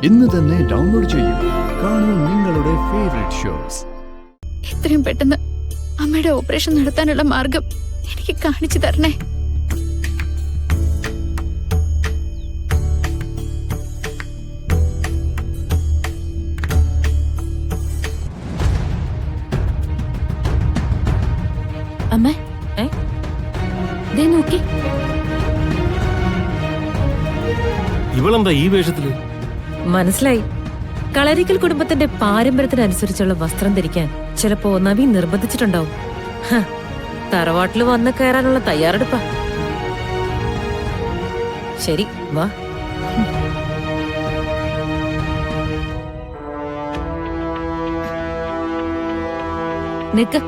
ഇന്ന് തന്നെ ഡൗൺലോഡ് ചെയ്യൂ. കാണൂ നിങ്ങളുടെ ഫേവറേറ്റ് ഷോസ്. എത്രയും പെട്ടെന്ന് അമ്മയുടെ ഓപ്പറേഷൻ നടത്താനുള്ള മാർഗം എനിക്ക് കാണിച്ചു തരണേ. അമ്മ ദേ നോക്കി, ഇവളെന്താ ഈ വേഷത്തില്? മനസ്സിലായി. കളരിക്കൽ കുടുംബത്തിന്റെ പാരമ്പര്യത്തിനനുസരിച്ചുള്ള വസ്ത്രം ധരിക്കാൻ ചിലപ്പോ നവീൻ നിർബന്ധിച്ചിട്ടുണ്ടാവും. തറവാട്ടിൽ വന്ന് കയറാനുള്ള തയ്യാറെടുപ്പാ. ശരി, വാ. നിക്ക്.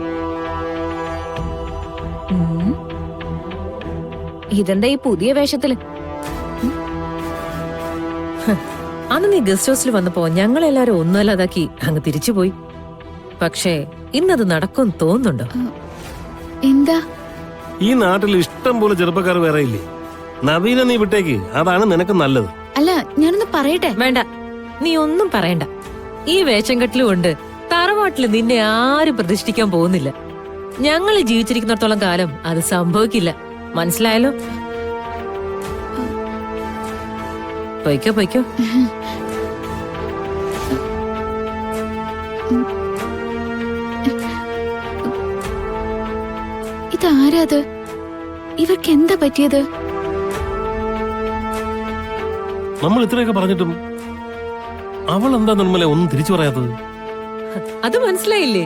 ഇതെന്താ ഈ പുതിയ വേഷത്തില്? അന്ന് നീ ഗസ്റ്റ് ഹൗസിൽ വന്നപ്പോ ഞങ്ങളെല്ലാരും ഒന്നുമല്ലാതാക്കി അങ്ങ് തിരിച്ചുപോയി. പക്ഷേ ഇന്നത് നടക്കും തോന്നുന്നുണ്ടോ? എന്താ? ഈ നാട്ടിൽ ഇഷ്ടം പോലെ ചെറുപ്പക്കാർ വേറെ ഇല്ലേ? നവീനെ നീ വിട്ടേക്ക്, അതാണ് നിനക്ക് നല്ലത്. അല്ല, ഞാനൊന്ന് പറയട്ടെ. വേണ്ട, നീ ഒന്നും പറയണ്ട. ഈ വേഷം കെട്ടലും കൊണ്ട് തറവാട്ടില് നിന്നെ ആരും പ്രതിഷ്ഠിക്കാൻ പോകുന്നില്ല. ഞങ്ങൾ ജീവിച്ചിരിക്കുന്നിടത്തോളം കാലം അത് സംഭവിക്കില്ല. മനസ്സിലായല്ലോ? പൊയ്ക്കോ പൊയ്ക്കോ. ഇതാരാത്? ഇവർക്ക് എന്താ പറ്റിയത്? നമ്മൾ ഇത്രയൊക്കെ പറഞ്ഞിട്ടും അവൾ എന്താ നിർമ്മല ഒന്നും തിരിച്ചു പറയാത്തത്? അത് മനസ്സിലായില്ലേ?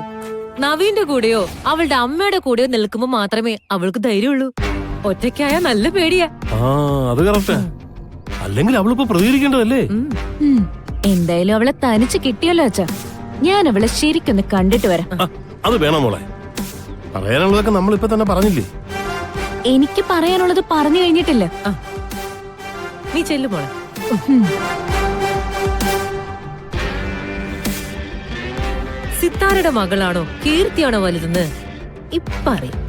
നവീന്റെ കൂടെയോ അവളുടെ അമ്മയുടെ കൂടെയോ നിൽക്കുമ്പോ മാത്രമേ അവൾക്ക് ധൈര്യമുള്ളൂ. ഒറ്റയ്ക്കായ നല്ല പേടിയാ. അത് കറക്റ്റാ. അല്ലെങ്കിൽ അവളിപ്പോ പ്രതികരിക്കേണ്ടതല്ലേ? എന്തായാലും അവളെ തനിച്ച് കിട്ടിയല്ലോ അച്ഛാ. ഞാൻ അവളെ ശരിക്കൊന്ന് കണ്ടിട്ട് വരാം. അത് വേണം മോളെ. പറയാനുള്ളതൊക്കെ നമ്മൾ ഇപ്പൊ തന്നെ പറഞ്ഞില്ലേ? എനിക്ക് പറയാനുള്ളത് പറഞ്ഞു കഴിഞ്ഞിട്ടില്ല. നീ ചെല്ലു മോളെ. സിത്താരയുടെ മകളാണോ കീർത്തിയാണോ വലുതെന്ന് ഇപ്പറിയും.